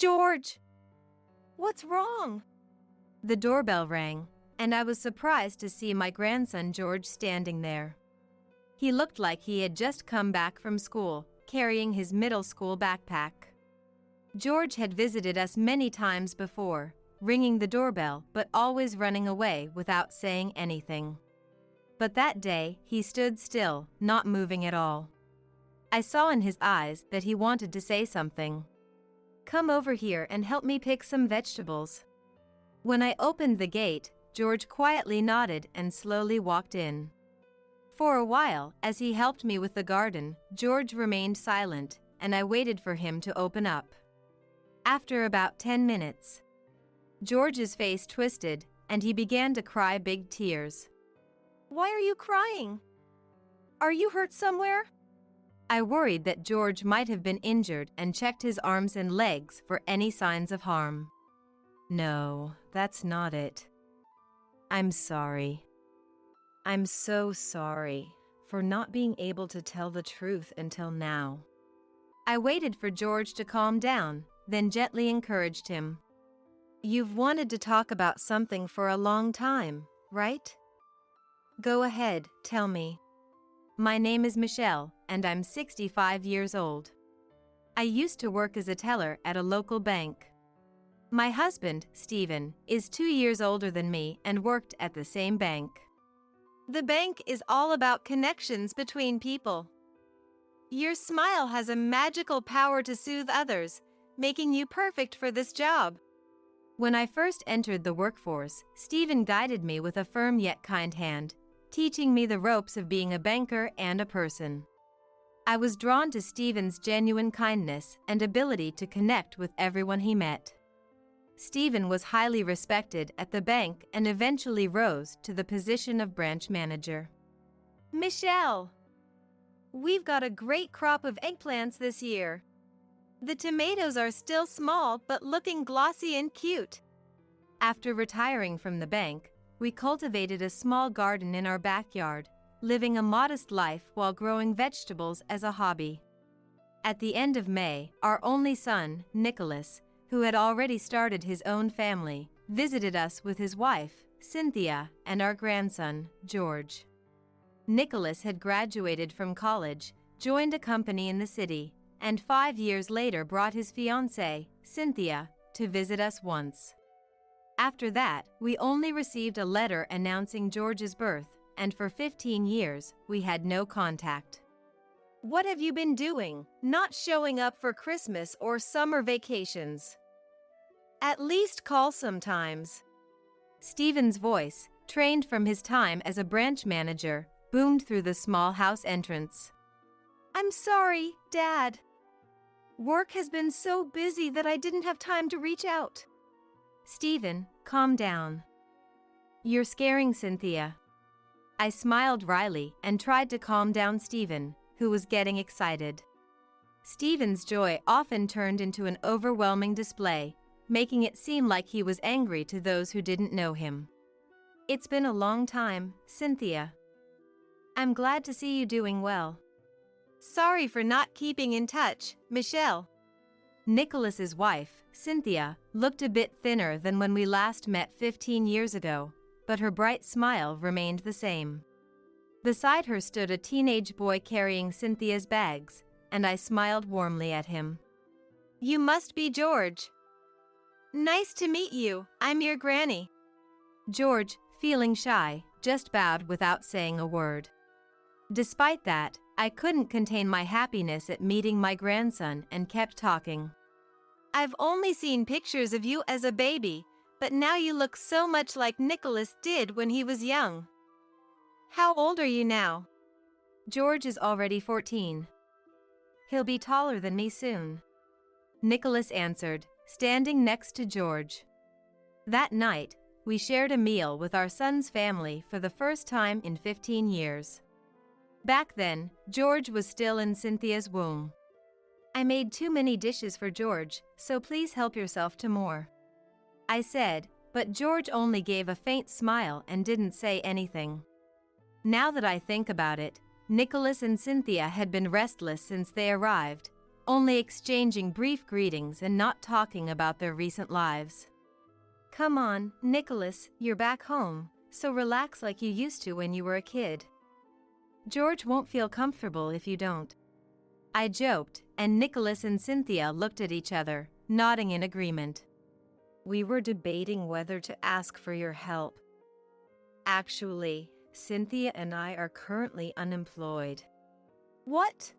George! What's wrong? The doorbell rang, and I was surprised to see my grandson George standing there. He looked like he had just come back from school, carrying his middle school backpack. George had visited us many times before, ringing the doorbell but always running away without saying anything. But that day, he stood still, not moving at all. I saw in his eyes that he wanted to say something. "Come over here and help me pick some vegetables." When I opened the gate, George quietly nodded and slowly walked in. For a while, as he helped me with the garden, George remained silent, and I waited for him to open up. After about 10 minutes, George's face twisted, and he began to cry big tears. "Why are you crying? Are you hurt somewhere?" I worried that George might have been injured and checked his arms and legs for any signs of harm. "No, that's not it. I'm sorry. I'm so sorry for not being able to tell the truth until now." I waited for George to calm down, then gently encouraged him. "You've wanted to talk about something for a long time, right? Go ahead, tell me." "My name is Michelle, and I'm 65 years old. I used to work as a teller at a local bank. My husband, Stephen, is 2 years older than me and worked at the same bank. The bank is all about connections between people. Your smile has a magical power to soothe others, making you perfect for this job." When I first entered the workforce, Stephen guided me with a firm yet kind hand, teaching me the ropes of being a banker and a person. I was drawn to Stephen's genuine kindness and ability to connect with everyone he met. Stephen was highly respected at the bank and eventually rose to the position of branch manager. "Michelle, we've got a great crop of eggplants this year. The tomatoes are still small but looking glossy and cute." After retiring from the bank, we cultivated a small garden in our backyard, living a modest life while growing vegetables as a hobby. At the end of May, our only son, Nicholas, who had already started his own family, visited us with his wife, Cynthia, and our grandson, George. Nicholas had graduated from college, joined a company in the city, and 5 years later brought his fiancée, Cynthia, to visit us once. After that, we only received a letter announcing George's birth, and for 15 years, we had no contact. "What have you been doing, not showing up for Christmas or summer vacations? At least call sometimes." Stephen's voice, trained from his time as a branch manager, boomed through the small house entrance. "I'm sorry, Dad. Work has been so busy that I didn't have time to reach out." "Stephen, calm down. You're scaring Cynthia." I smiled wryly and tried to calm down Stephen, who was getting excited. Stephen's joy often turned into an overwhelming display, making it seem like he was angry to those who didn't know him. "It's been a long time, Cynthia. I'm glad to see you doing well. Sorry for not keeping in touch, Michelle." Nicholas's wife, Cynthia, looked a bit thinner than when we last met 15 years ago, but her bright smile remained the same. Beside her stood a teenage boy carrying Cynthia's bags, and I smiled warmly at him. "You must be George. Nice to meet you, I'm your granny." George, feeling shy, just bowed without saying a word. Despite that, I couldn't contain my happiness at meeting my grandson and kept talking. "I've only seen pictures of you as a baby, but now you look so much like Nicholas did when he was young. How old are you now?" "George is already 14. He'll be taller than me soon," Nicholas answered, standing next to George. That night, we shared a meal with our son's family for the first time in 15 years. Back then, George was still in Cynthia's womb. "I made too many dishes for George, so please help yourself to more," I said, but George only gave a faint smile and didn't say anything. Now that I think about it, Nicholas and Cynthia had been restless since they arrived, only exchanging brief greetings and not talking about their recent lives. Come on, Nicholas, you're back home, so relax like you used to when you were a kid. George won't feel comfortable if you don't. I joked, and Nicholas and Cynthia looked at each other, nodding in agreement. We were debating whether to ask for your help. Actually, Cynthia and I are currently unemployed. What?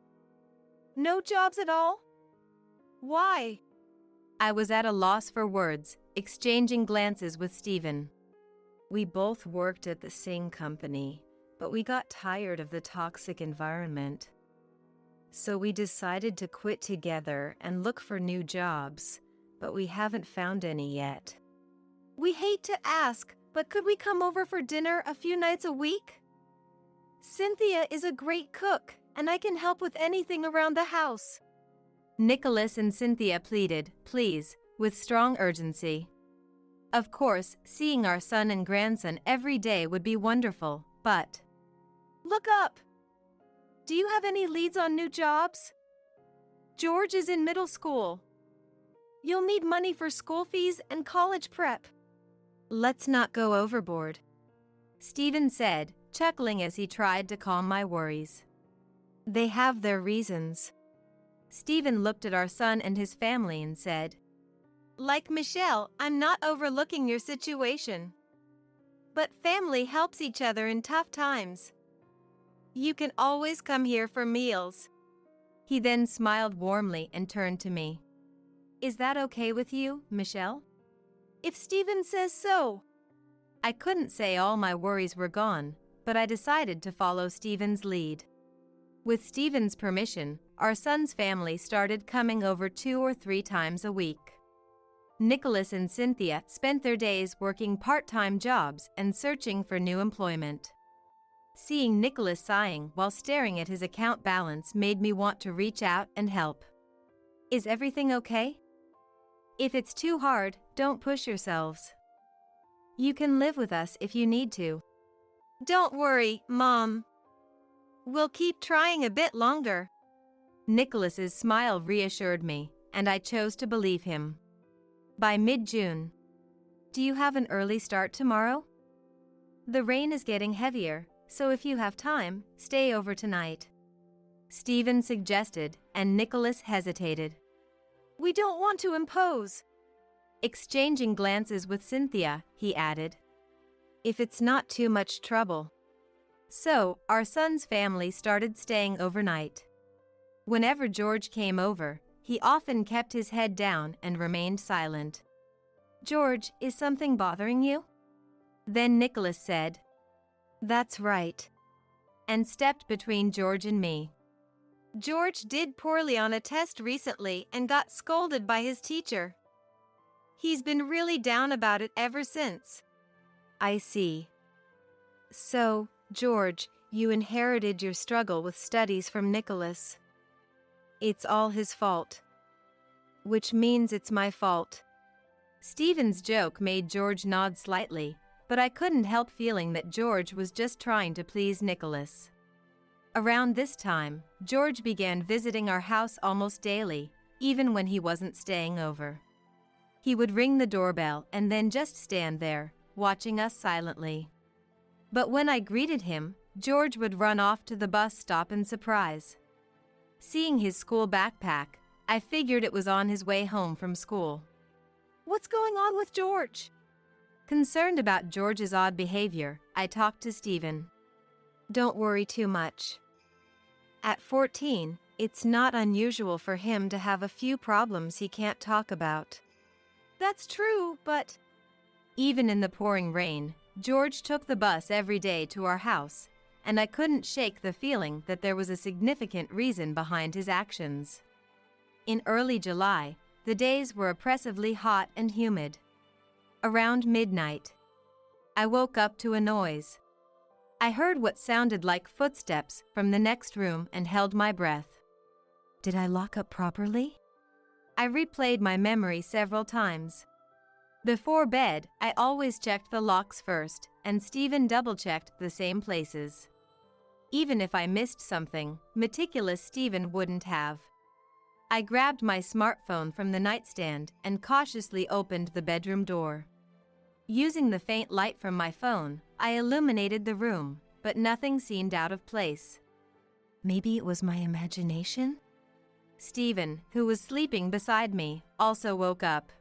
No jobs at all? Why? I was at a loss for words, exchanging glances with Stephen. We both worked at the same company, but we got tired of the toxic environment. So we decided to quit together and look for new jobs, but we haven't found any yet. We hate to ask, but could we come over for dinner a few nights a week? Cynthia is a great cook, and I can help with anything around the house. Nicholas and Cynthia pleaded, please, with strong urgency. Of course, seeing our son and grandson every day would be wonderful, but... Look up! Do you have any leads on new jobs? George is in middle school. You'll need money for school fees and college prep. Let's not go overboard, Stephen said, chuckling as he tried to calm my worries. They have their reasons. Stephen looked at our son and his family and said, like Michelle, I'm not overlooking your situation. But family helps each other in tough times. You can always come here for meals. He then smiled warmly and turned to me. Is that okay with you, Michelle? If Stephen says so. I couldn't say all my worries were gone, but I decided to follow Stephen's lead. With Stephen's permission, our son's family started coming over 2 or 3 times a week. Nicholas and Cynthia spent their days working part-time jobs and searching for new employment. Seeing Nicholas sighing while staring at his account balance made me want to reach out and help. Is everything okay? If it's too hard, don't push yourselves. You can live with us if you need to. Don't worry, Mom. We'll keep trying a bit longer. Nicholas's smile reassured me, and I chose to believe him. By mid-June. Do you have an early start tomorrow? The rain is getting heavier, so if you have time, stay over tonight. Stephen suggested, and Nicholas hesitated. We don't want to impose. Exchanging glances with Cynthia, he added. If it's not too much trouble. So, our son's family started staying overnight. Whenever George came over, he often kept his head down and remained silent. George, is something bothering you? Then Nicholas said, That's right, and stepped between George and me. George did poorly on a test recently and got scolded by his teacher. He's been really down about it ever since. I see. So, George, you inherited your struggle with studies from Nicholas. It's all his fault. Which means it's my fault. Stephen's joke made George nod slightly, but I couldn't help feeling that George was just trying to please Nicholas. Around this time, George began visiting our house almost daily, even when he wasn't staying over. He would ring the doorbell and then just stand there, watching us silently. But when I greeted him, George would run off to the bus stop in surprise. Seeing his school backpack, I figured it was on his way home from school. What's going on with George? Concerned about George's odd behavior, I talked to Stephen. Don't worry too much. At 14, it's not unusual for him to have a few problems he can't talk about. That's true, but... Even in the pouring rain, George took the bus every day to our house, and I couldn't shake the feeling that there was a significant reason behind his actions. In early July, the days were oppressively hot and humid. Around midnight, I woke up to a noise. I heard what sounded like footsteps from the next room and held my breath. Did I lock up properly? I replayed my memory several times. Before bed, I always checked the locks first, and Stephen double-checked the same places. Even if I missed something, meticulous Stephen wouldn't have. I grabbed my smartphone from the nightstand and cautiously opened the bedroom door. Using the faint light from my phone, I illuminated the room, but nothing seemed out of place. Maybe it was my imagination? Stephen, who was sleeping beside me, also woke up.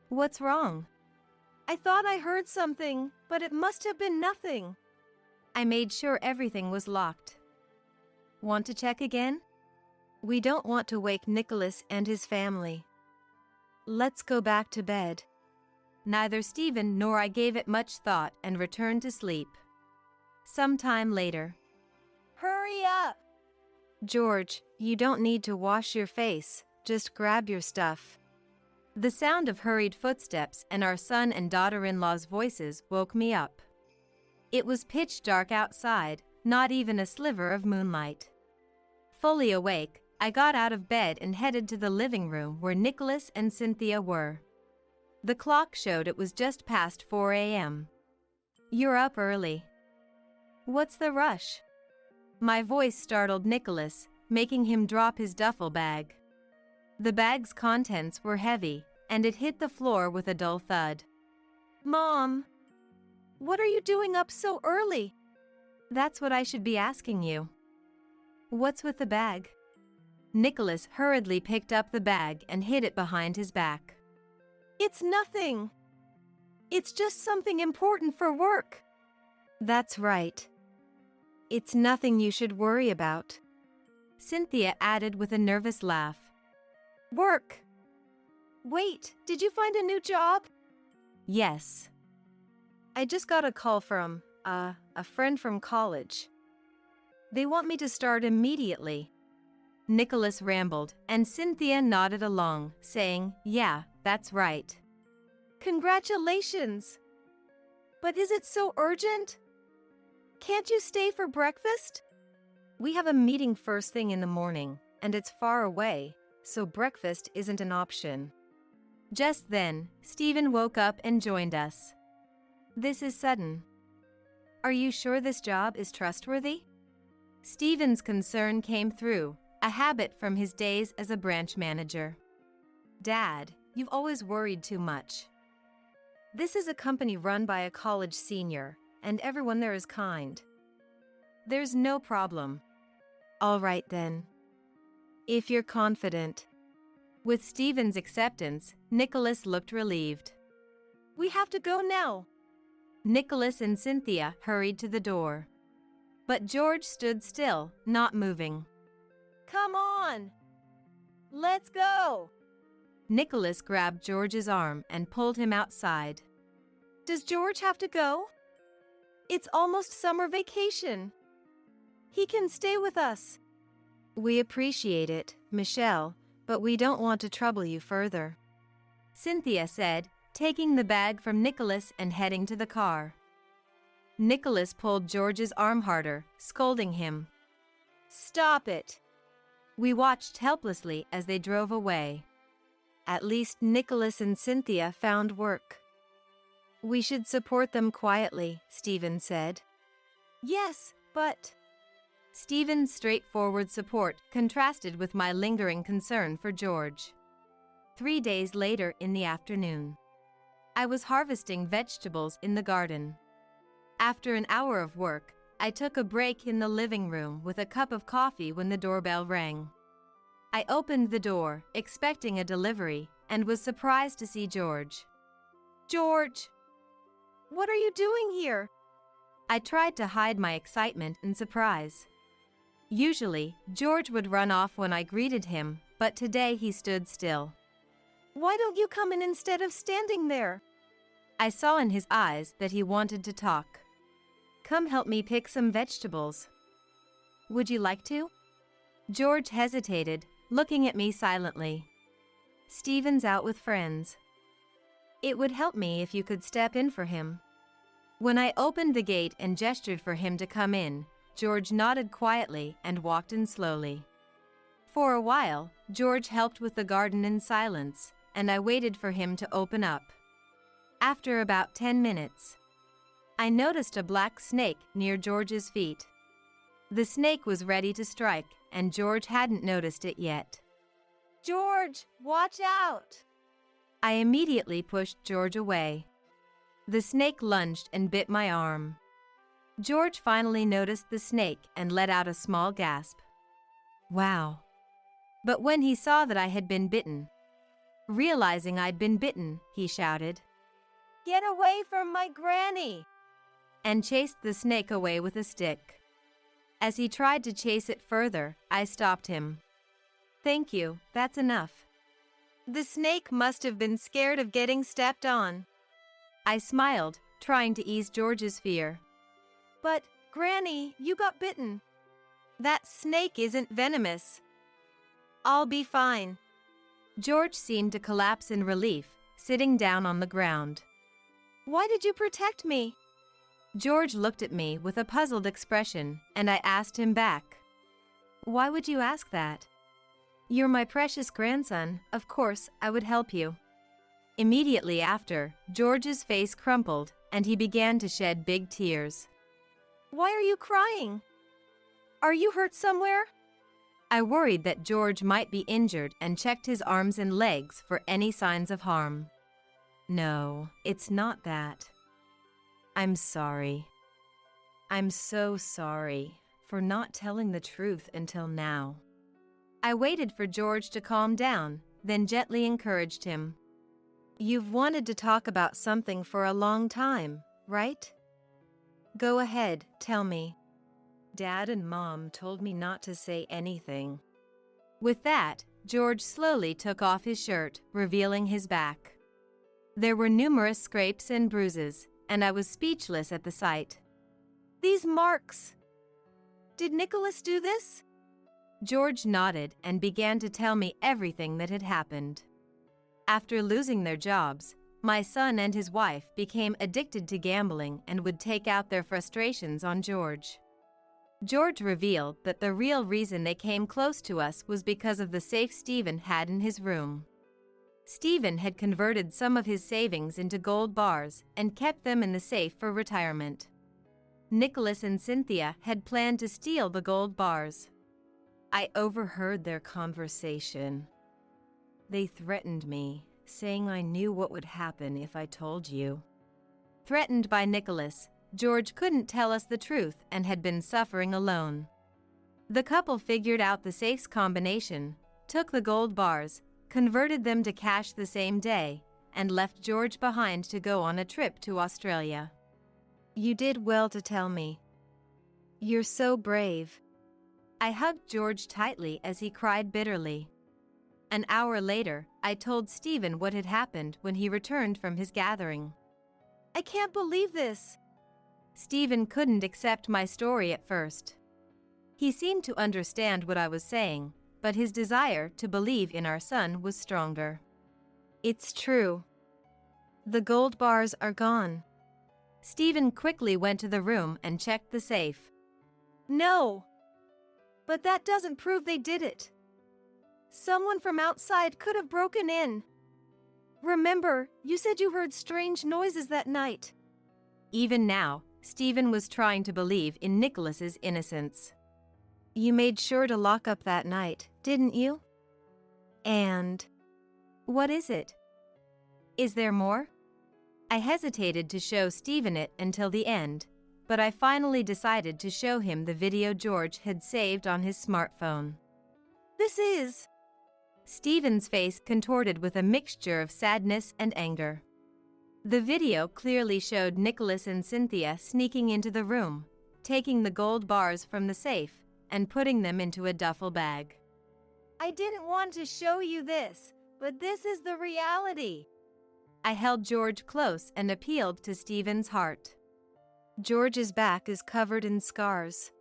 What's wrong? I thought I heard something, but it must have been nothing. I made sure everything was locked. Want to check again? We don't want to wake Nicholas and his family. Let's go back to bed. Neither Stephen nor I gave it much thought and returned to sleep. Some time later. Hurry up! George, you don't need to wash your face, just grab your stuff. The sound of hurried footsteps and our son and daughter-in-law's voices woke me up. It was pitch dark outside, not even a sliver of moonlight. Fully awake, I got out of bed and headed to the living room where Nicholas and Cynthia were. The clock showed it was just past 4 a.m. You're up early. What's the rush? My voice startled Nicholas, making him drop his duffel bag. The bag's contents were heavy, and it hit the floor with a dull thud. Mom, what are you doing up so early? That's what I should be asking you. What's with the bag? Nicholas hurriedly picked up the bag and hid it behind his back. It's nothing. It's just something important for work. That's right. It's nothing you should worry about. Cynthia added with a nervous laugh. Work. Wait, did you find a new job? Yes. I just got a call from, a friend from college. They want me to start immediately. Nicholas rambled, and Cynthia nodded along, saying, yeah, that's right. Congratulations! But is it so urgent? Can't you stay for breakfast? We have a meeting first thing in the morning, and it's far away, so breakfast isn't an option. Just then, Stephen woke up and joined us. This is sudden. Are you sure this job is trustworthy? Stephen's concern came through, a habit from his days as a branch manager. Dad, you've always worried too much. This is a company run by a college senior, and everyone there is kind. There's no problem. All right then. If you're confident. With Stephen's acceptance, Nicholas looked relieved. We have to go now. Nicholas and Cynthia hurried to the door. But George stood still, not moving. Come on! Let's go! Nicholas grabbed George's arm and pulled him outside. Does George have to go? It's almost summer vacation. He can stay with us. We appreciate it, Michelle, but we don't want to trouble you further. Cynthia said, taking the bag from Nicholas and heading to the car. Nicholas pulled George's arm harder, scolding him. Stop it! We watched helplessly as they drove away. At least Nicholas and Cynthia found work. We should support them quietly, Stephen said. Yes, but... Stephen's straightforward support contrasted with my lingering concern for George. 3 days later in the afternoon, I was harvesting vegetables in the garden. After an hour of work, I took a break in the living room with a cup of coffee when the doorbell rang. I opened the door, expecting a delivery, and was surprised to see George. George! What are you doing here? I tried to hide my excitement and surprise. Usually, George would run off when I greeted him, but today he stood still. Why don't you come in instead of standing there? I saw in his eyes that he wanted to talk. Come help me pick some vegetables. Would you like to? George hesitated, looking at me silently. Stephen's out with friends. It would help me if you could step in for him. When I opened the gate and gestured for him to come in, George nodded quietly and walked in slowly. For a while, George helped with the garden in silence, and I waited for him to open up. After about 10 minutes, I noticed a black snake near George's feet. The snake was ready to strike, and George hadn't noticed it yet. George, watch out! I immediately pushed George away. The snake lunged and bit my arm. George finally noticed the snake and let out a small gasp. Wow. But when he saw that I had been bitten, realizing I'd been bitten, he shouted, "Get away from my granny!" and chased the snake away with a stick. As he tried to chase it further, I stopped him. "Thank you, that's enough." The snake must have been scared of getting stepped on. I smiled, trying to ease George's fear. "But, Granny, you got bitten. That snake isn't venomous. I'll be fine." George seemed to collapse in relief, sitting down on the ground. "Why did you protect me?" George looked at me with a puzzled expression, and I asked him back. "Why would you ask that? You're my precious grandson, of course I would help you." Immediately after, George's face crumpled, and he began to shed big tears. "Why are you crying? Are you hurt somewhere?" I worried that George might be injured and checked his arms and legs for any signs of harm. "No, it's not that. I'm sorry. I'm so sorry for not telling the truth until now." I waited for George to calm down, then gently encouraged him. "You've wanted to talk about something for a long time, right? Go ahead, tell me." "Dad and Mom told me not to say anything." With that, George slowly took off his shirt, revealing his back. There were numerous scrapes and bruises, and I was speechless at the sight. "These marks! Did Nicholas do this?" George nodded and began to tell me everything that had happened. After losing their jobs, my son and his wife became addicted to gambling and would take out their frustrations on George. George revealed that the real reason they came close to us was because of the safe Stephen had in his room. Stephen had converted some of his savings into gold bars and kept them in the safe for retirement. Nicholas and Cynthia had planned to steal the gold bars. I overheard their conversation. They threatened me, saying I knew what would happen if I told you. Threatened by Nicholas, George couldn't tell us the truth and had been suffering alone. The couple figured out the safe's combination, took the gold bars, converted them to cash the same day, and left George behind to go on a trip to Australia. "You did well to tell me. You're so brave." I hugged George tightly as he cried bitterly. An hour later, I told Stephen what had happened when he returned from his gathering. "I can't believe this." Stephen couldn't accept my story at first. He seemed to understand what I was saying, but his desire to believe in our son was stronger. "It's true. The gold bars are gone." Stephen quickly went to the room and checked the safe. "No! But that doesn't prove they did it. Someone from outside could have broken in. Remember, you said you heard strange noises that night." Even now, Stephen was trying to believe in Nicholas's innocence. "You made sure to lock up that night, didn't you? And what is it? Is there more?" I hesitated to show Stephen it until the end, but I finally decided to show him the video George had saved on his smartphone. "This is..." Stephen's face contorted with a mixture of sadness and anger. The video clearly showed Nicholas and Cynthia sneaking into the room, taking the gold bars from the safe, and putting them into a duffel bag. "I didn't want to show you this, but this is the reality." I held George close and appealed to Stephen's heart. George's back is covered in scars.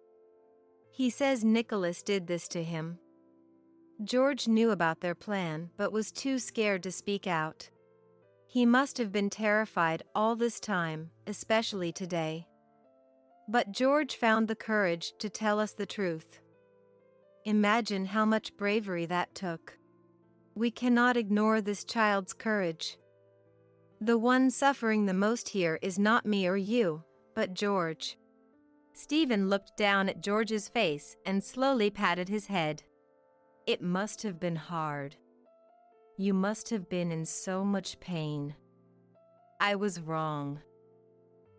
He says Nicholas did this to him. George knew about their plan but was too scared to speak out. He must have been terrified all this time, especially today. But George found the courage to tell us the truth. Imagine how much bravery that took. We cannot ignore this child's courage. The one suffering the most here is not me or you, but George. Stephen looked down at George's face and slowly patted his head. "It must have been hard," You must have been in so much pain. I was wrong.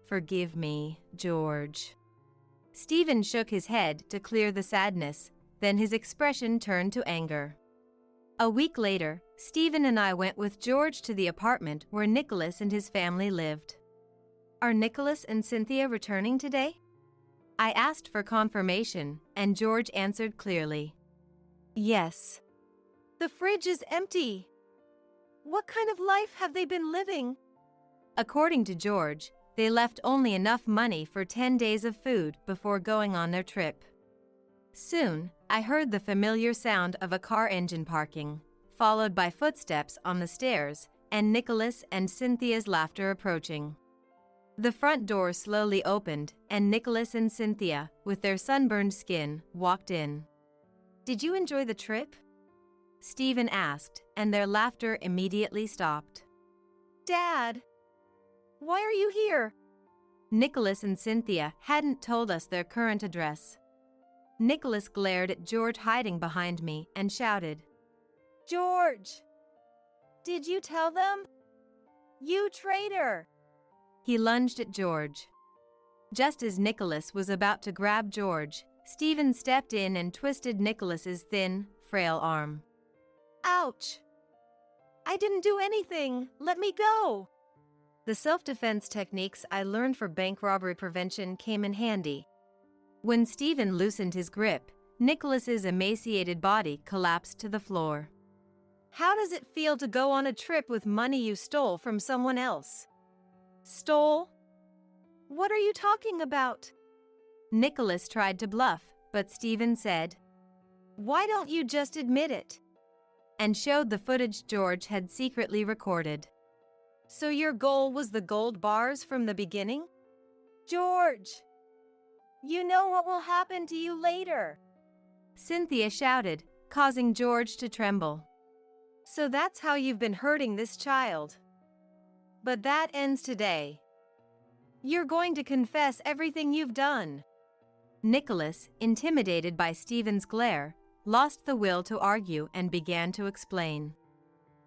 Forgive me, George. Stephen shook his head to clear the sadness, then his expression turned to anger. A week later, Stephen and I went with George to the apartment where Nicholas and his family lived. Are Nicholas and Cynthia returning today? I asked for confirmation, and George answered clearly. Yes. The fridge is empty. What kind of life have they been living? According to George, they left only enough money for 10 days of food before going on their trip. Soon, I heard the familiar sound of a car engine parking, followed by footsteps on the stairs and Nicholas and Cynthia's laughter approaching. The front door slowly opened, and Nicholas and Cynthia, with their sunburned skin, walked in. Did you enjoy the trip? Stephen asked, and their laughter immediately stopped. Dad! Why are you here? Nicholas and Cynthia hadn't told us their current address. Nicholas glared at George hiding behind me and shouted, George! Did you tell them? You traitor! He lunged at George. Just as Nicholas was about to grab George, Stephen stepped in and twisted Nicholas's thin, frail arm. Ouch! I didn't do anything! Let me go! The self-defense techniques I learned for bank robbery prevention came in handy. When Stephen loosened his grip, Nicholas's emaciated body collapsed to the floor. How does it feel to go on a trip with money you stole from someone else? Stole? What are you talking about? Nicholas tried to bluff, but Stephen said, Why don't you just admit it? And showed the footage George had secretly recorded. So your goal was the gold bars from the beginning? George! You know what will happen to you later! Cynthia shouted, causing George to tremble. So that's how you've been hurting this child. But that ends today. You're going to confess everything you've done. Nicholas, intimidated by Stephen's glare, lost the will to argue and began to explain.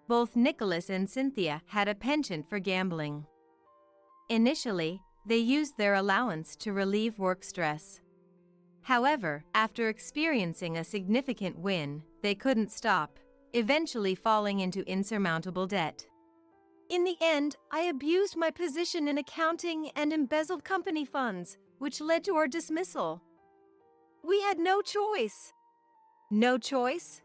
Both Nicholas and Cynthia had a penchant for gambling. Initially, they used their allowance to relieve work stress. However, after experiencing a significant win, they couldn't stop, eventually falling into insurmountable debt. In the end, I abused my position in accounting and embezzled company funds, which led to our dismissal. We had no choice. No choice?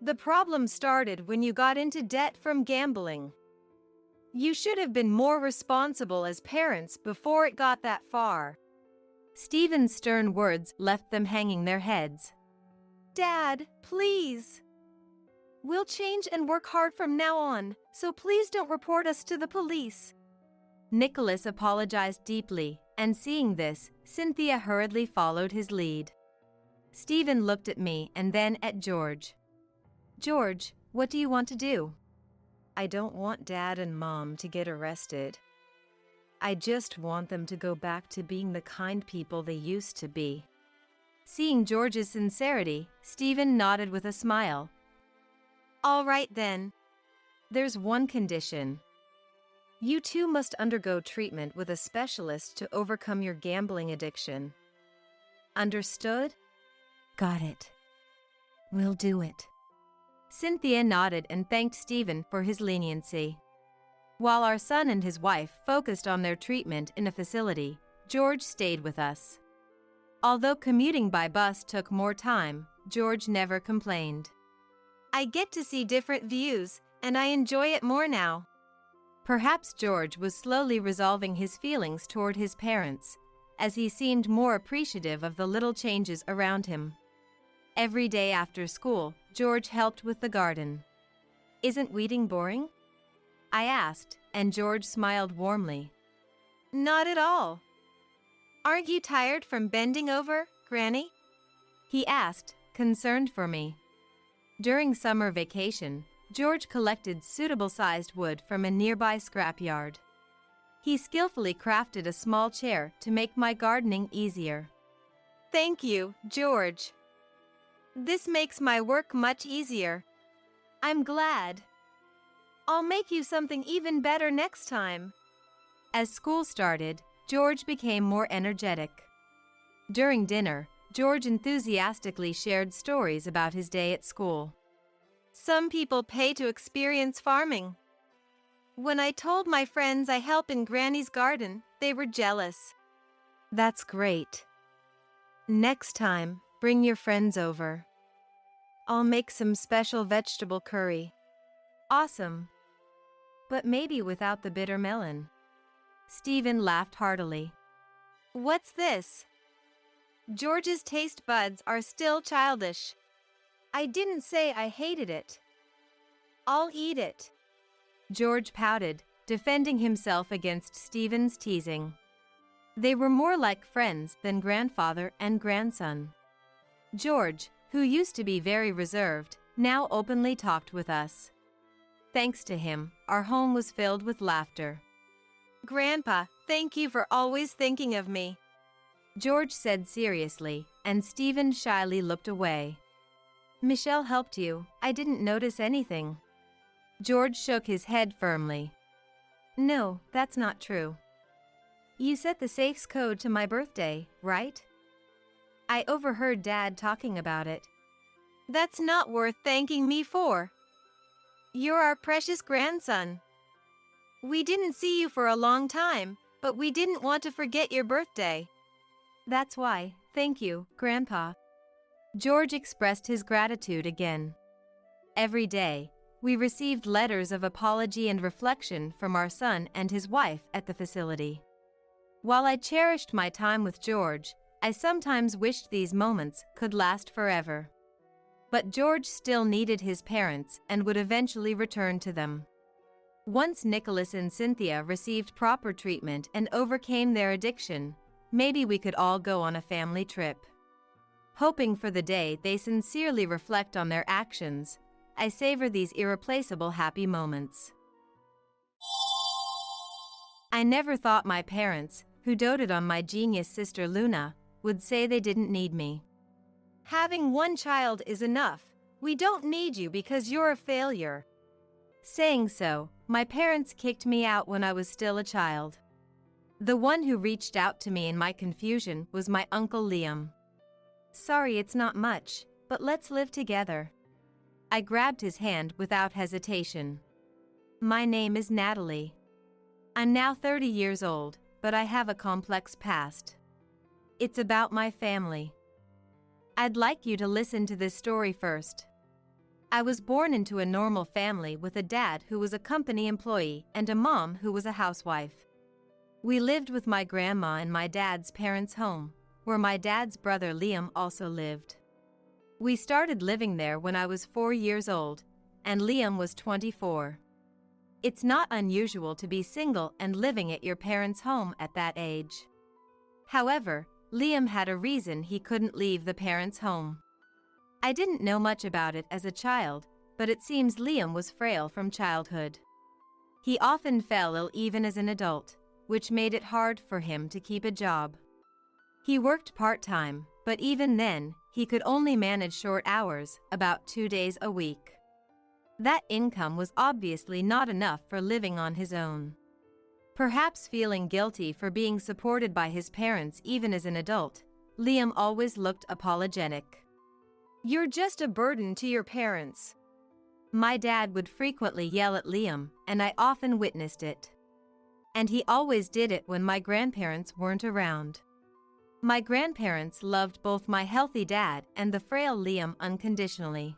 The problem started when you got into debt from gambling. You should have been more responsible as parents before it got that far. Stephen's stern words left them hanging their heads. Dad, please. We'll change and work hard from now on, so please don't report us to the police. Nicholas apologized deeply, and seeing this, Cynthia hurriedly followed his lead. Stephen looked at me and then at George. George, what do you want to do? I don't want Dad and Mom to get arrested. I just want them to go back to being the kind people they used to be. Seeing George's sincerity, Stephen nodded with a smile. All right then. There's one condition. You two must undergo treatment with a specialist to overcome your gambling addiction. Understood? Got it. We'll do it. Cynthia nodded and thanked Stephen for his leniency. While our son and his wife focused on their treatment in a facility, George stayed with us. Although commuting by bus took more time, George never complained. I get to see different views, and I enjoy it more now. Perhaps George was slowly resolving his feelings toward his parents, as he seemed more appreciative of the little changes around him. Every day after school, George helped with the garden. Isn't weeding boring? I asked, and George smiled warmly. Not at all. Aren't you tired from bending over, Granny? He asked, concerned for me. During summer vacation, George collected suitable-sized wood from a nearby scrapyard. He skillfully crafted a small chair to make my gardening easier. Thank you, George. This makes my work much easier. I'm glad. I'll make you something even better next time. As school started, George became more energetic. During dinner, George enthusiastically shared stories about his day at school. Some people pay to experience farming. When I told my friends I help in Granny's garden, they were jealous. That's great. Next time, bring your friends over. I'll make some special vegetable curry. Awesome. But maybe without the bitter melon. Stephen laughed heartily. What's this? George's taste buds are still childish. I didn't say I hated it. I'll eat it. George pouted, defending himself against Stephen's teasing. They were more like friends than grandfather and grandson. George, who used to be very reserved, now openly talked with us. Thanks to him, our home was filled with laughter. Grandpa, thank you for always thinking of me, George said seriously, and Stephen shyly looked away. Michelle helped you. I didn't notice anything. George shook his head firmly. No, that's not true. You set the safe's code to my birthday, right? I overheard Dad talking about it. That's not worth thanking me for. You're our precious grandson. We didn't see you for a long time, but we didn't want to forget your birthday. That's why, thank you, Grandpa. George expressed his gratitude again. Every day, we received letters of apology and reflection from our son and his wife at the facility. While I cherished my time with George, I sometimes wished these moments could last forever. But George still needed his parents and would eventually return to them. Once Nicholas and Cynthia received proper treatment and overcame their addiction, maybe we could all go on a family trip. Hoping for the day they sincerely reflect on their actions, I savor these irreplaceable happy moments. I never thought my parents, who doted on my genius sister Luna, would say they didn't need me. Having one child is enough. We don't need you because you're a failure. Saying so, my parents kicked me out when I was still a child. The one who reached out to me in my confusion was my Uncle Liam. Sorry, it's not much, but let's live together. I grabbed his hand without hesitation. My name is Natalie. I'm now 30 years old, but I have a complex past. It's about my family. I'd like you to listen to this story first. I was born into a normal family with a dad who was a company employee and a mom who was a housewife. We lived with my grandma in my dad's parents' home, where my dad's brother Liam also lived. We started living there when I was 4 years old, and Liam was 24. It's not unusual to be single and living at your parents' home at that age. However, Liam had a reason he couldn't leave the parents' home. I didn't know much about it as a child, but it seems Liam was frail from childhood. He often fell ill even as an adult, which made it hard for him to keep a job. He worked part-time, but even then, he could only manage short hours, about 2 days a week. That income was obviously not enough for living on his own. Perhaps feeling guilty for being supported by his parents even as an adult, Liam always looked apologetic. You're just a burden to your parents. My dad would frequently yell at Liam, and I often witnessed it. And he always did it when my grandparents weren't around. My grandparents loved both my healthy dad and the frail Liam unconditionally.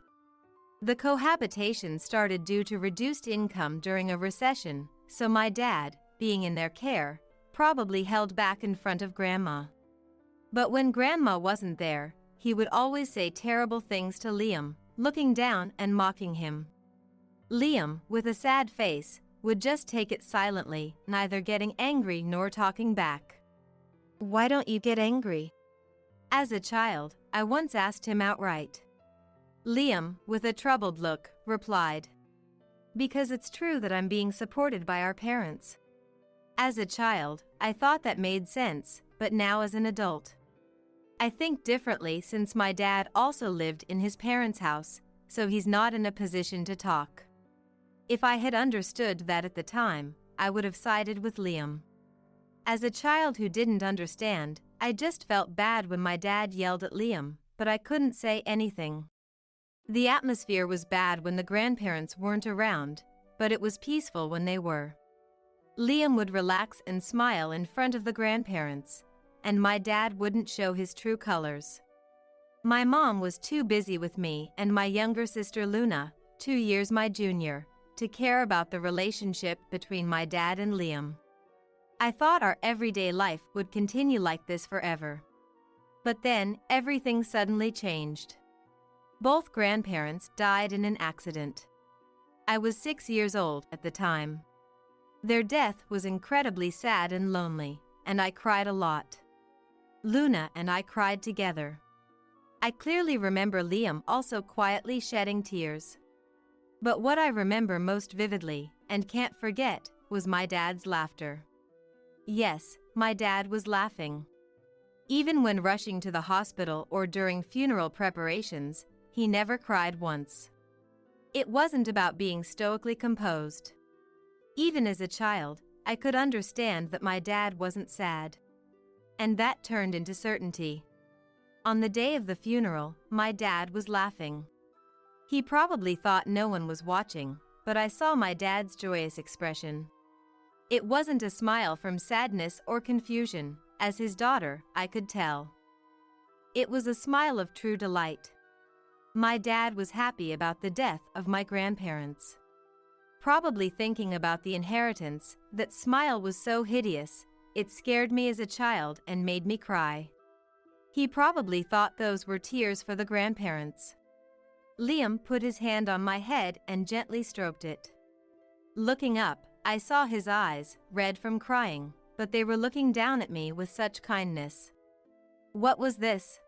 The cohabitation started due to reduced income during a recession, so my dad, being in their care, probably held back in front of Grandma. But when Grandma wasn't there, he would always say terrible things to Liam, looking down and mocking him. Liam, with a sad face, would just take it silently, neither getting angry nor talking back. Why don't you get angry? As a child, I once asked him outright. Liam, with a troubled look, replied, Because it's true that I'm being supported by our parents. As a child, I thought that made sense, but now as an adult, I think differently since my dad also lived in his parents' house, so he's not in a position to talk. If I had understood that at the time, I would have sided with Liam. As a child who didn't understand, I just felt bad when my dad yelled at Liam, but I couldn't say anything. The atmosphere was bad when the grandparents weren't around, but it was peaceful when they were. Liam would relax and smile in front of the grandparents, and my dad wouldn't show his true colors. My mom was too busy with me and my younger sister Luna, 2 years my junior, to care about the relationship between my dad and Liam. I thought our everyday life would continue like this forever. But then, everything suddenly changed. Both grandparents died in an accident. I was 6 years old at the time. Their death was incredibly sad and lonely, and I cried a lot. Luna and I cried together. I clearly remember Liam also quietly shedding tears. But what I remember most vividly, and can't forget, was my dad's laughter. Yes, my dad was laughing. Even when rushing to the hospital or during funeral preparations, he never cried once. It wasn't about being stoically composed. Even as a child, I could understand that my dad wasn't sad. And that turned into certainty. On the day of the funeral, my dad was laughing. He probably thought no one was watching, but I saw my dad's joyous expression. It wasn't a smile from sadness or confusion. As his daughter, I could tell. It was a smile of true delight. My dad was happy about the death of my grandparents. Probably thinking about the inheritance, that smile was so hideous, it scared me as a child and made me cry. He probably thought those were tears for the grandparents. Liam put his hand on my head and gently stroked it. Looking up, I saw his eyes, red from crying, but they were looking down at me with such kindness. What was this?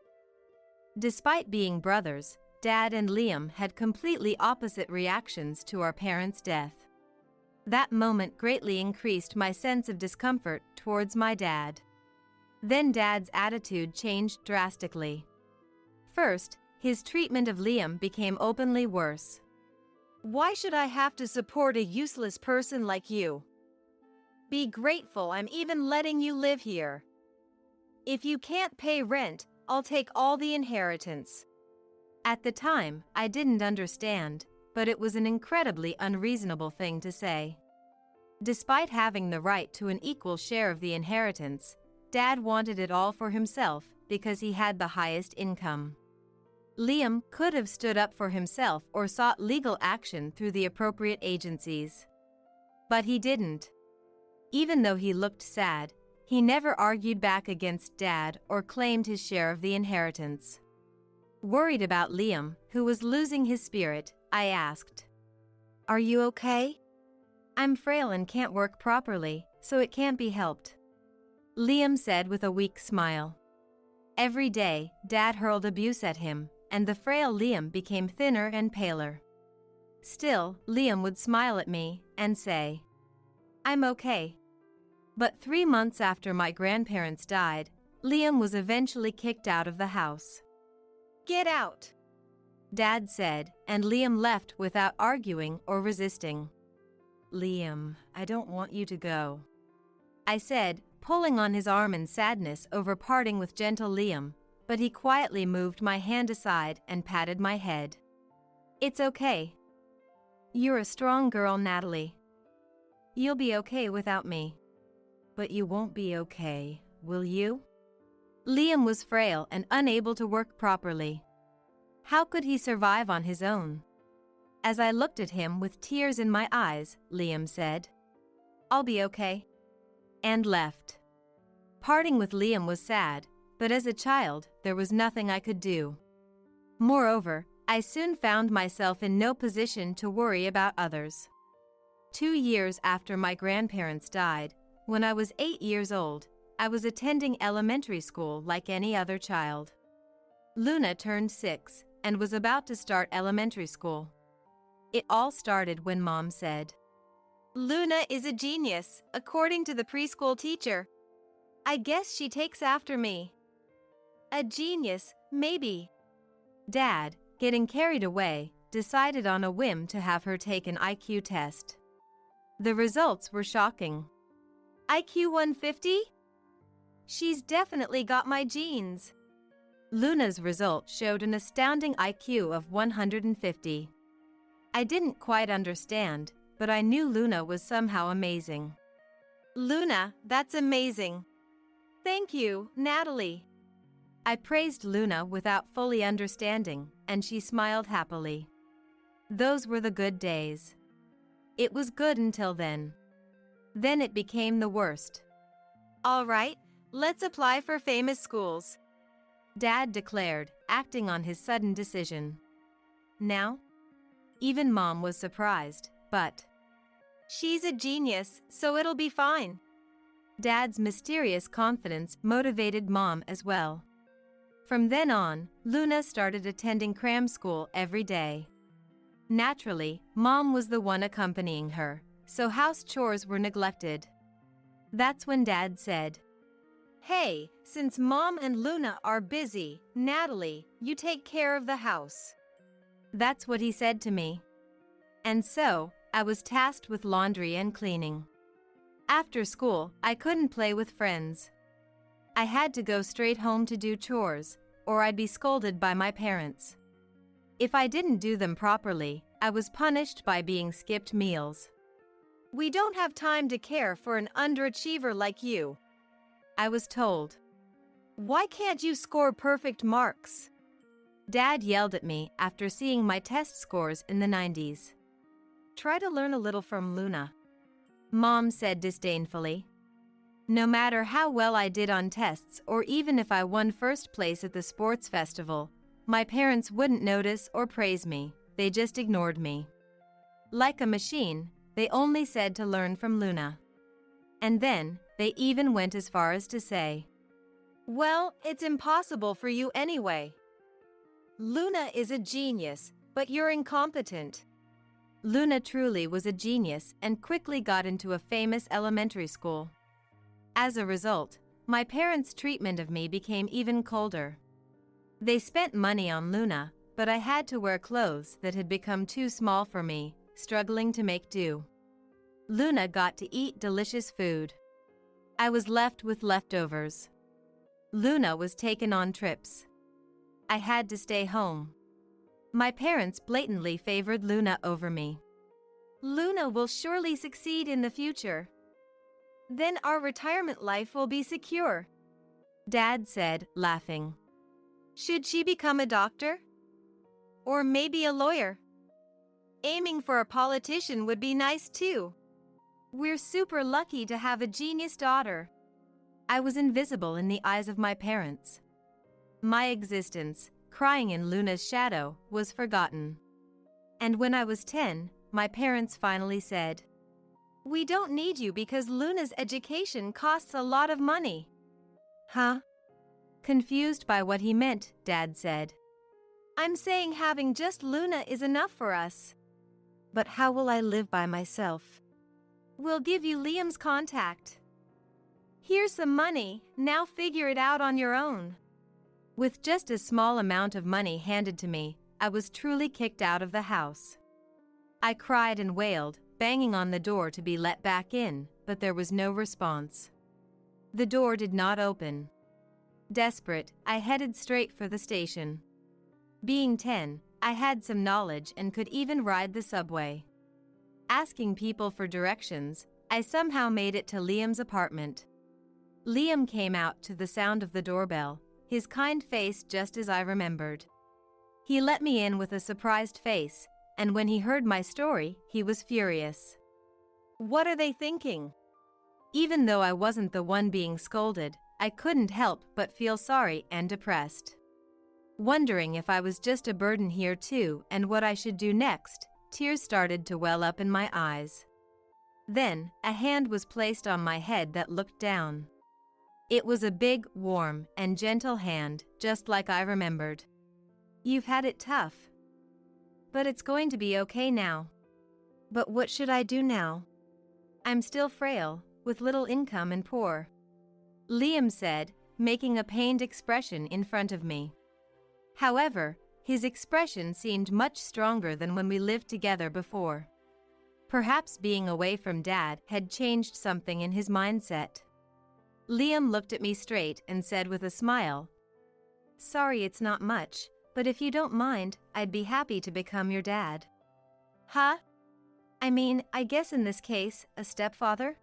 Despite being brothers, Dad and Liam had completely opposite reactions to our parents' death. That moment greatly increased my sense of discomfort towards my dad. Then Dad's attitude changed drastically. First, his treatment of Liam became openly worse. "Why should I have to support a useless person like you? Be grateful I'm even letting you live here. If you can't pay rent, I'll take all the inheritance." At the time, I didn't understand, but it was an incredibly unreasonable thing to say. Despite having the right to an equal share of the inheritance, Dad wanted it all for himself because he had the highest income. Liam could have stood up for himself or sought legal action through the appropriate agencies. But he didn't. Even though he looked sad, he never argued back against Dad or claimed his share of the inheritance. Worried about Liam, who was losing his spirit, I asked, "Are you okay?" "I'm frail and can't work properly, so it can't be helped," Liam said with a weak smile. Every day, Dad hurled abuse at him, and the frail Liam became thinner and paler. Still, Liam would smile at me and say, "I'm okay." But 3 months after my grandparents died, Liam was eventually kicked out of the house. "Get out," Dad said, and Liam left without arguing or resisting. "Liam, I don't want you to go," I said, pulling on his arm in sadness over parting with gentle Liam, but he quietly moved my hand aside and patted my head. "It's okay. You're a strong girl, Natalie. You'll be okay without me." "But you won't be okay, will you?" Liam was frail and unable to work properly. How could he survive on his own? As I looked at him with tears in my eyes, Liam said, "I'll be okay," and left. Parting with Liam was sad, but as a child, there was nothing I could do. Moreover, I soon found myself in no position to worry about others. 2 years after my grandparents died, when I was 8 years old, I was attending elementary school like any other child. Luna turned 6 and was about to start elementary school. It all started when Mom said, "Luna is a genius, according to the preschool teacher. I guess she takes after me." A genius, maybe. Dad, getting carried away, decided on a whim to have her take an IQ test. The results were shocking. IQ 150? She's definitely got my genes. Luna's results showed an astounding IQ of 150. I didn't quite understand, but I knew Luna was somehow amazing. Luna, that's amazing. Thank you, Natalie. I praised Luna without fully understanding, and she smiled happily. Those were the good days. It was good until then. Then it became the worst. All right, let's apply for famous schools, Dad declared, acting on his sudden decision. Now? Even Mom was surprised, but she's a genius, so it'll be fine. Dad's mysterious confidence motivated Mom as well. From then on, Luna started attending cram school every day. Naturally, Mom was the one accompanying her, so house chores were neglected. That's when Dad said, "Hey, since Mom and Luna are busy, Natalie, you take care of the house." That's what he said to me. And so, I was tasked with laundry and cleaning. After school, I couldn't play with friends. I had to go straight home to do chores, or I'd be scolded by my parents. If I didn't do them properly, I was punished by being skipped meals. "We don't have time to care for an underachiever like you," I was told. "Why can't you score perfect marks?" Dad yelled at me after seeing my test scores in the 90s. "Try to learn a little from Luna," Mom said disdainfully. No matter how well I did on tests or even if I won first place at the sports festival, my parents wouldn't notice or praise me, they just ignored me. Like a machine, they only said to learn from Luna. And then, they even went as far as to say, "Well, it's impossible for you anyway. Luna is a genius, but you're incompetent." Luna truly was a genius and quickly got into a famous elementary school. As a result, my parents' treatment of me became even colder. They spent money on Luna, but I had to wear clothes that had become too small for me, struggling to make do. Luna got to eat delicious food. I was left with leftovers. Luna was taken on trips. I had to stay home. My parents blatantly favored Luna over me. "Luna will surely succeed in the future. Then our retirement life will be secure," Dad said, laughing. "Should she become a doctor? Or maybe a lawyer? Aiming for a politician would be nice too. We're super lucky to have a genius daughter." I was invisible in the eyes of my parents. My existence, crying in Luna's shadow, was forgotten. And when I was 10, my parents finally said, "We don't need you because Luna's education costs a lot of money." Huh? Confused by what he meant, Dad said, "I'm saying having just Luna is enough for us." "But how will I live by myself?" "We'll give you Liam's contact. Here's some money, now figure it out on your own." With just a small amount of money handed to me, I was truly kicked out of the house. I cried and wailed, banging on the door to be let back in, but there was no response. The door did not open. Desperate, I headed straight for the station. Being 10, I had some knowledge and could even ride the subway. Asking people for directions, I somehow made it to Liam's apartment. Liam came out to the sound of the doorbell, his kind face just as I remembered. He let me in with a surprised face, and when he heard my story, he was furious. "What are they thinking?" Even though I wasn't the one being scolded, I couldn't help but feel sorry and depressed. Wondering if I was just a burden here too and what I should do next, tears started to well up in my eyes. Then, a hand was placed on my head that looked down. It was a big, warm, and gentle hand, just like I remembered. "You've had it tough. But it's going to be okay now." "But what should I do now? I'm still frail, with little income and poor," Liam said, making a pained expression in front of me. However, His expression seemed much stronger than when we lived together before. Perhaps being away from Dad had changed something in his mindset. Liam looked at me straight and said with a smile, "Sorry, it's not much, but if you don't mind, I'd be happy to become your dad." Huh? I mean, I guess in this case, a stepfather?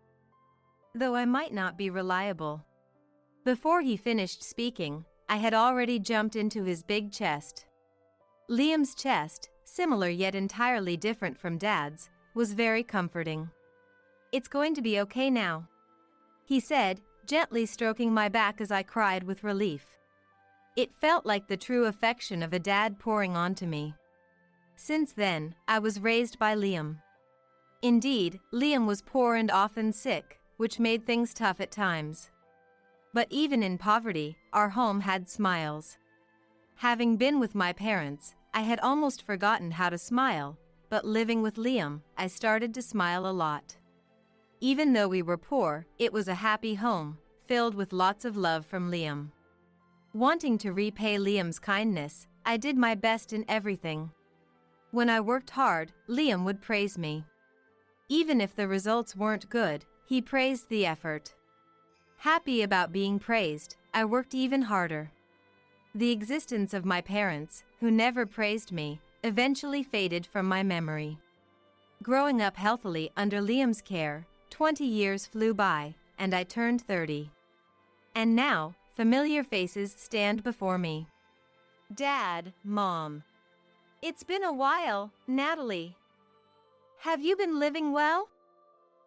Though I might not be reliable. Before he finished speaking, I had already jumped into his big chest. Liam's chest, similar yet entirely different from Dad's, was very comforting. "It's going to be okay now," he said, gently stroking my back as I cried with relief. It felt like the true affection of a dad pouring onto me. Since then, I was raised by Liam. Indeed, Liam was poor and often sick, which made things tough at times. But even in poverty, our home had smiles. Having been with my parents, I had almost forgotten how to smile, but living with Liam, I started to smile a lot. Even though we were poor, it was a happy home, filled with lots of love from Liam. Wanting to repay Liam's kindness, I did my best in everything. When I worked hard, Liam would praise me. Even if the results weren't good, he praised the effort. Happy about being praised, I worked even harder. The existence of my parents, who never praised me, eventually faded from my memory. Growing up healthily under Liam's care, 20 years flew by, and I turned 30. And now, familiar faces stand before me. Dad, Mom. It's been a while, Natalie. Have you been living well?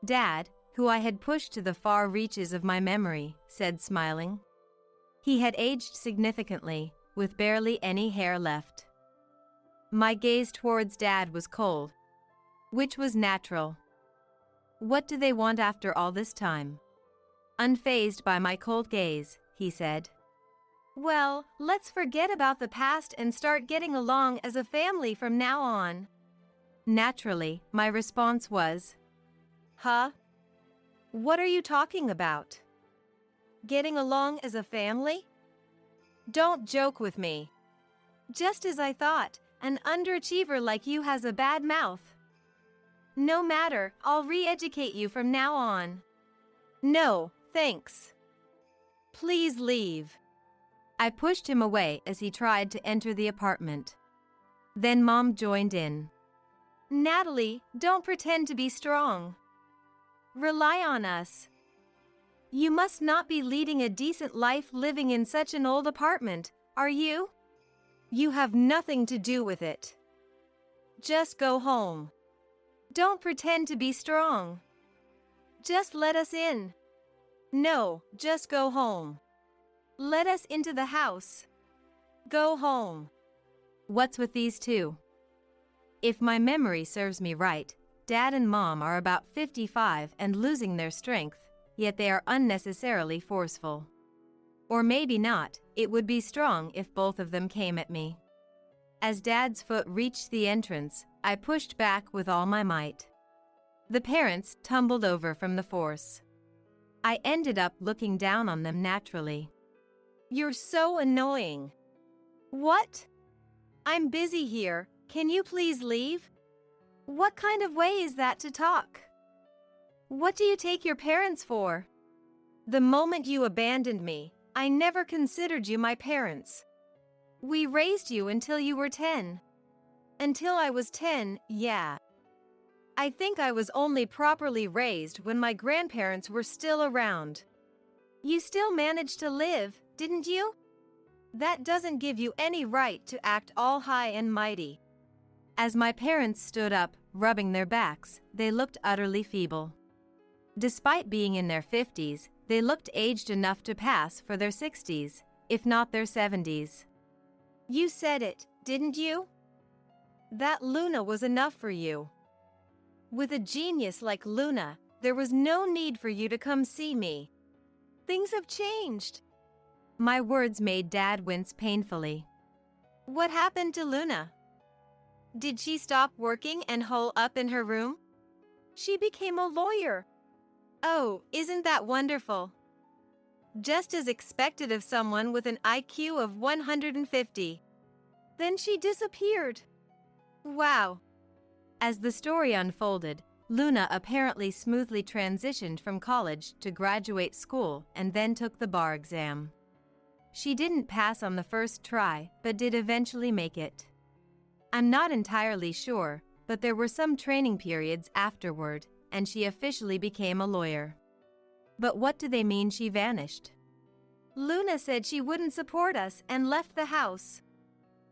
Dad, who I had pushed to the far reaches of my memory, said smiling. He had aged significantly, with barely any hair left. My gaze towards Dad was cold, which was natural. What do they want after all this time? Unfazed by my cold gaze, he said. Well, let's forget about the past and start getting along as a family from now on. Naturally, my response was, Huh? What are you talking about? Getting along as a family? Don't joke with me. Just as I thought, an underachiever like you has a bad mouth. No matter, I'll re-educate you from now on. No, thanks. Please leave. I pushed him away as he tried to enter the apartment. Then Mom joined in. Natalie, don't pretend to be strong. Rely on us. You must not be leading a decent life living in such an old apartment, are you? You have nothing to do with it. Just go home. Don't pretend to be strong. Just let us in. No, just go home. Let us into the house. Go home. What's with these two? If my memory serves me right, Dad and Mom are about 55 and losing their strength, yet they are unnecessarily forceful. Or maybe not, it would be strong if both of them came at me. As Dad's foot reached the entrance, I pushed back with all my might. The parents tumbled over from the force. I ended up looking down on them naturally. You're so annoying. What? I'm busy here. Can you please leave? What kind of way is that to talk? What do you take your parents for? The moment you abandoned me, I never considered you my parents. We raised you until you were 10. Until I was 10, yeah. I think I was only properly raised when my grandparents were still around. You still managed to live, didn't you? That doesn't give you any right to act all high and mighty. As my parents stood up, rubbing their backs, they looked utterly feeble. Despite being in their 50s, they looked aged enough to pass for their 60s, if not their 70s. You said it, didn't you? That Luna was enough for you. With a genius like Luna, there was no need for you to come see me. Things have changed. My words made Dad wince painfully. What happened to Luna? Did she stop working and hole up in her room? She became a lawyer. Oh, isn't that wonderful? Just as expected of someone with an IQ of 150. Then she disappeared. Wow. As the story unfolded, Luna apparently smoothly transitioned from college to graduate school and then took the bar exam. She didn't pass on the first try, but did eventually make it. I'm not entirely sure, but there were some training periods afterward, and she officially became a lawyer. But what do they mean she vanished? Luna said she wouldn't support us and left the house.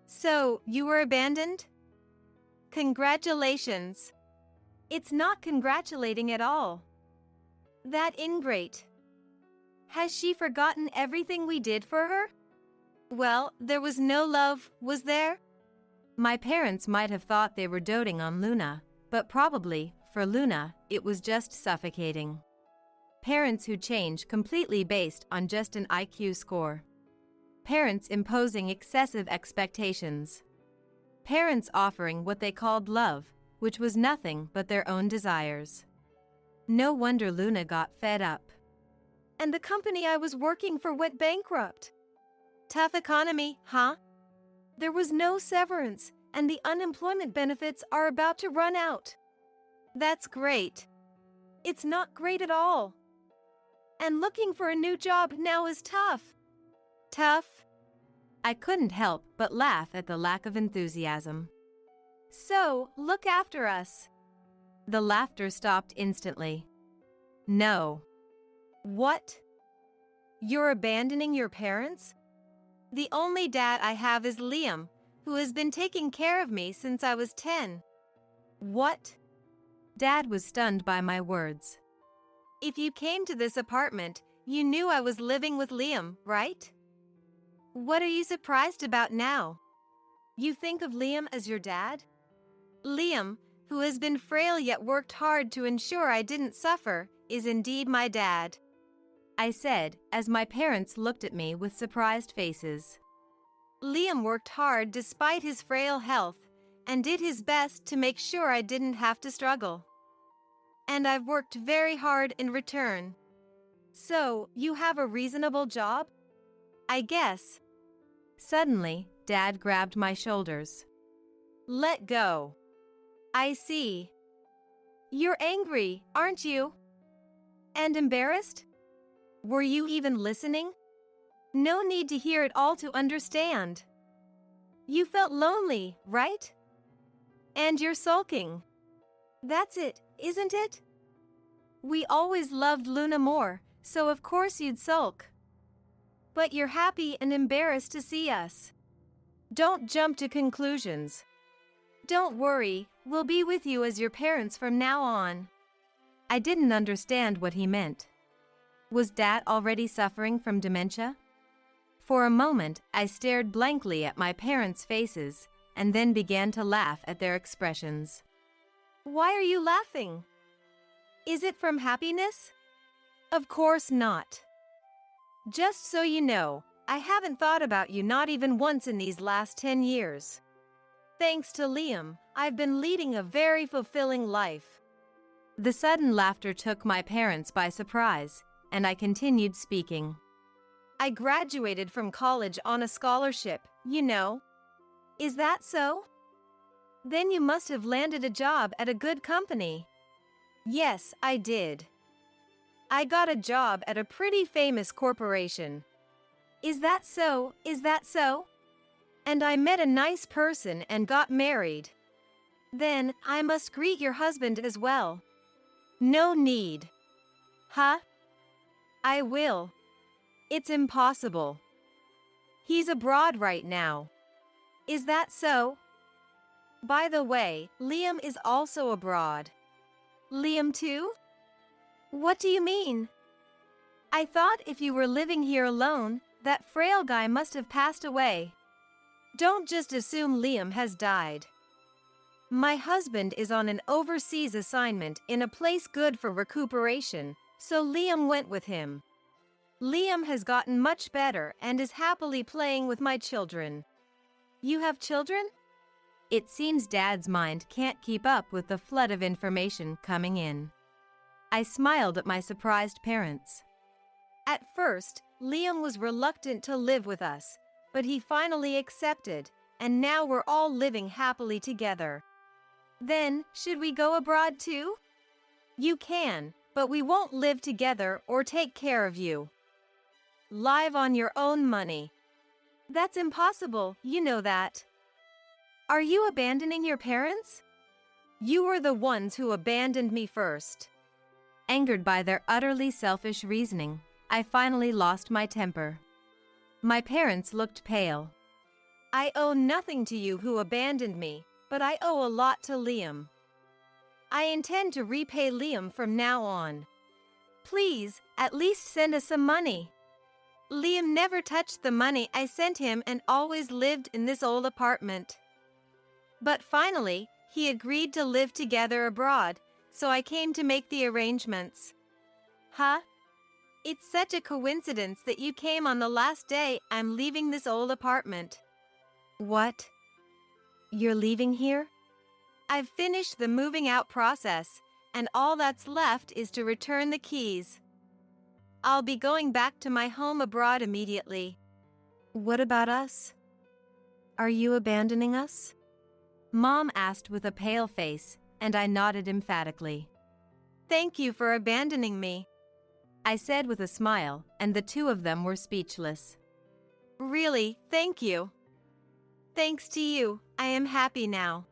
So, you were abandoned? Congratulations. It's not congratulating at all. That ingrate. Has she forgotten everything we did for her? Well, there was no love, was there? My parents might have thought they were doting on Luna, but probably, for Luna, it was just suffocating. Parents who change completely based on just an IQ score. Parents imposing excessive expectations. Parents offering what they called love, which was nothing but their own desires. No wonder Luna got fed up. And the company I was working for went bankrupt. Tough economy, huh? There was no severance, and the unemployment benefits are about to run out. That's great. It's not great at all. And looking for a new job now is tough. Tough? I couldn't help but laugh at the lack of enthusiasm. So, look after us. The laughter stopped instantly. No. What? You're abandoning your parents? The only dad I have is Liam, who has been taking care of me since I was 10. What? Dad was stunned by my words. If you came to this apartment, you knew I was living with Liam, right? What are you surprised about now? You think of Liam as your dad? Liam, who has been frail yet worked hard to ensure I didn't suffer, is indeed my dad. I said, as my parents looked at me with surprised faces. Liam worked hard despite his frail health and did his best to make sure I didn't have to struggle. And I've worked very hard in return. So, you have a reasonable job? I guess. Suddenly, Dad grabbed my shoulders. Let go. I see. You're angry, aren't you? And embarrassed? Were you even listening? No need to hear it all to understand. You felt lonely, right? And you're sulking. That's it, isn't it? We always loved Luna more, so of course you'd sulk. But you're happy and embarrassed to see us. Don't jump to conclusions. Don't worry, we'll be with you as your parents from now on. I didn't understand what he meant. Was Dad already suffering from dementia? For a moment, I stared blankly at my parents' faces and then began to laugh at their expressions. Why are you laughing? Is it from happiness? Of course not. Just so you know, I haven't thought about you not even once in these last 10 years. Thanks to Liam, I've been leading a very fulfilling life. The sudden laughter took my parents by surprise, and I continued speaking. I graduated from college on a scholarship, you know. Is that so? Then you must have landed a job at a good company. Yes, I did. I got a job at a pretty famous corporation. Is that so? Is that so? And I met a nice person and got married. Then, I must greet your husband as well. No need. Huh? I will. It's impossible. He's abroad right now. Is that so? By the way, Liam is also abroad. Liam too? What do you mean? I thought if you were living here alone, that frail guy must have passed away. Don't just assume Liam has died. My husband is on an overseas assignment in a place good for recuperation, so Liam went with him. Liam has gotten much better and is happily playing with my children. You have children? It seems Dad's mind can't keep up with the flood of information coming in. I smiled at my surprised parents. At first, Liam was reluctant to live with us, but he finally accepted, and now we're all living happily together. Then, should we go abroad too? You can, but we won't live together or take care of you. Live on your own money. That's impossible, you know that. Are you abandoning your parents? You were the ones who abandoned me first. Angered by their utterly selfish reasoning, I finally lost my temper. My parents looked pale. I owe nothing to you who abandoned me, but I owe a lot to Liam. I intend to repay Liam from now on. Please, at least send us some money. Liam never touched the money I sent him and always lived in this old apartment. But finally, he agreed to live together abroad, so I came to make the arrangements. Huh? It's such a coincidence that you came on the last day I'm leaving this old apartment. What? You're leaving here? I've finished the moving out process, and all that's left is to return the keys. I'll be going back to my home abroad immediately. What about us? Are you abandoning us? Mom asked with a pale face, and I nodded emphatically. Thank you for abandoning me, I said with a smile, and the two of them were speechless. Really, thank you. Thanks to you, I am happy now,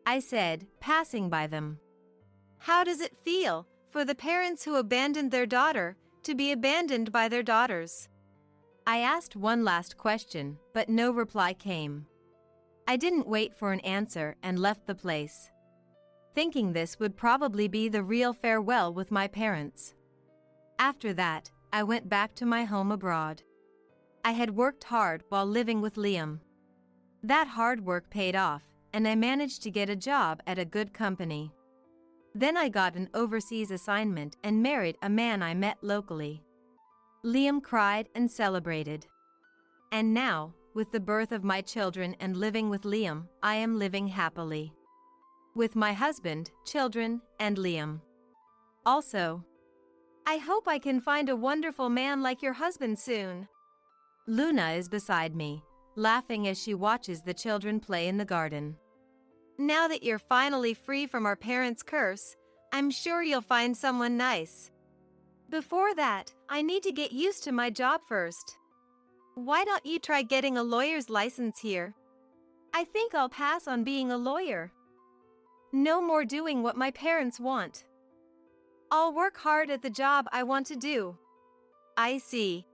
I said, passing by them. How does it feel for the parents who abandoned their daughter to be abandoned by their daughters? I asked one last question, but no reply came. I didn't wait for an answer and left the place, thinking this would probably be the real farewell with my parents. After that, I went back to my home abroad. I had worked hard while living with Liam. That hard work paid off, and I managed to get a job at a good company. Then I got an overseas assignment and married a man I met locally. Liam cried and celebrated. And now, with the birth of my children and living with Liam, I am living happily. With my husband, children, and Liam. Also, I hope I can find a wonderful man like your husband soon. Luna is beside me, laughing as she watches the children play in the garden. Now that you're finally free from our parents' curse, I'm sure you'll find someone nice. Before that, I need to get used to my job first. Why don't you try getting a lawyer's license here? I think I'll pass on being a lawyer. No more doing what my parents want. I'll work hard at the job I want to do. I see.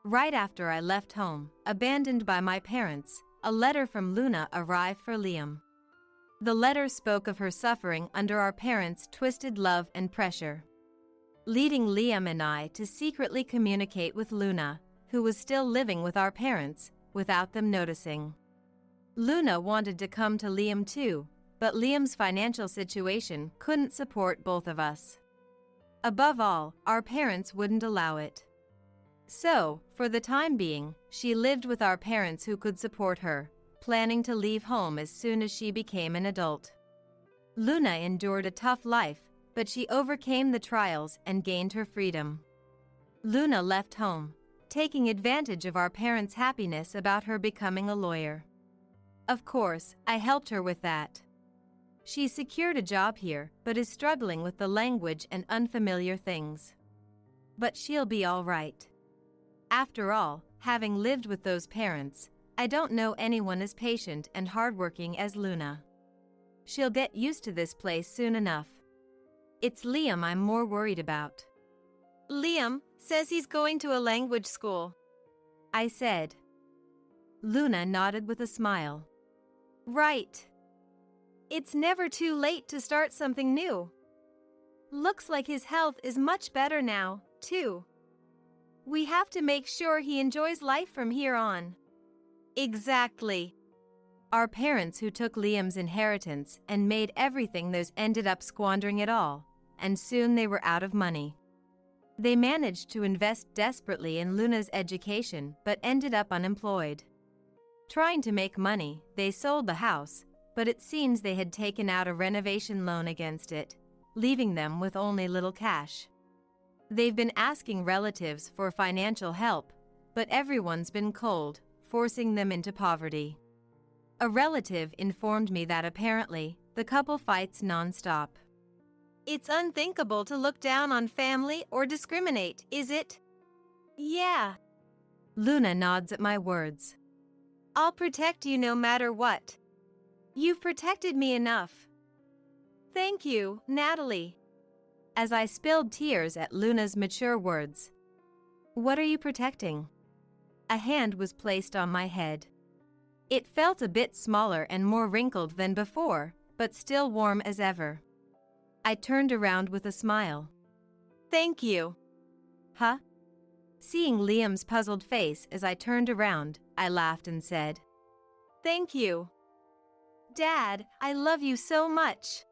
Right after I left home, abandoned by my parents, a letter from Luna arrived for Liam. The letter spoke of her suffering under our parents' twisted love and pressure, leading Liam and I to secretly communicate with Luna, who was still living with our parents, without them noticing. Luna wanted to come to Liam too, but Liam's financial situation couldn't support both of us. Above all, our parents wouldn't allow it. So, for the time being, she lived with our parents who could support her, planning to leave home as soon as she became an adult. Luna endured a tough life, but she overcame the trials and gained her freedom. Luna left home, taking advantage of our parents' happiness about her becoming a lawyer. Of course, I helped her with that. She secured a job here, but is struggling with the language and unfamiliar things. But she'll be all right. After all, having lived with those parents, I don't know anyone as patient and hardworking as Luna. She'll get used to this place soon enough. It's Liam I'm more worried about. Liam says he's going to a language school, I said. Luna nodded with a smile. Right. It's never too late to start something new. Looks like his health is much better now, too. We have to make sure he enjoys life from here on. Exactly. Our parents who took Liam's inheritance and made everything theirs ended up squandering it all, and soon they were out of money. They managed to invest desperately in Luna's education but ended up unemployed. Trying to make money, they sold the house, but it seems they had taken out a renovation loan against it, leaving them with only little cash. They've been asking relatives for financial help, but everyone's been cold, forcing them into poverty. A relative informed me that apparently the couple fights nonstop. It's unthinkable to look down on family or discriminate, is it? Yeah. Luna nods at my words. I'll protect you no matter what. You've protected me enough. Thank you, Natalie. As I spilled tears at Luna's mature words. What are you protecting? A hand was placed on my head. It felt a bit smaller and more wrinkled than before, but still warm as ever. I turned around with a smile. Thank you. Huh? Seeing Liam's puzzled face as I turned around, I laughed and said, Thank you. Dad, I love you so much.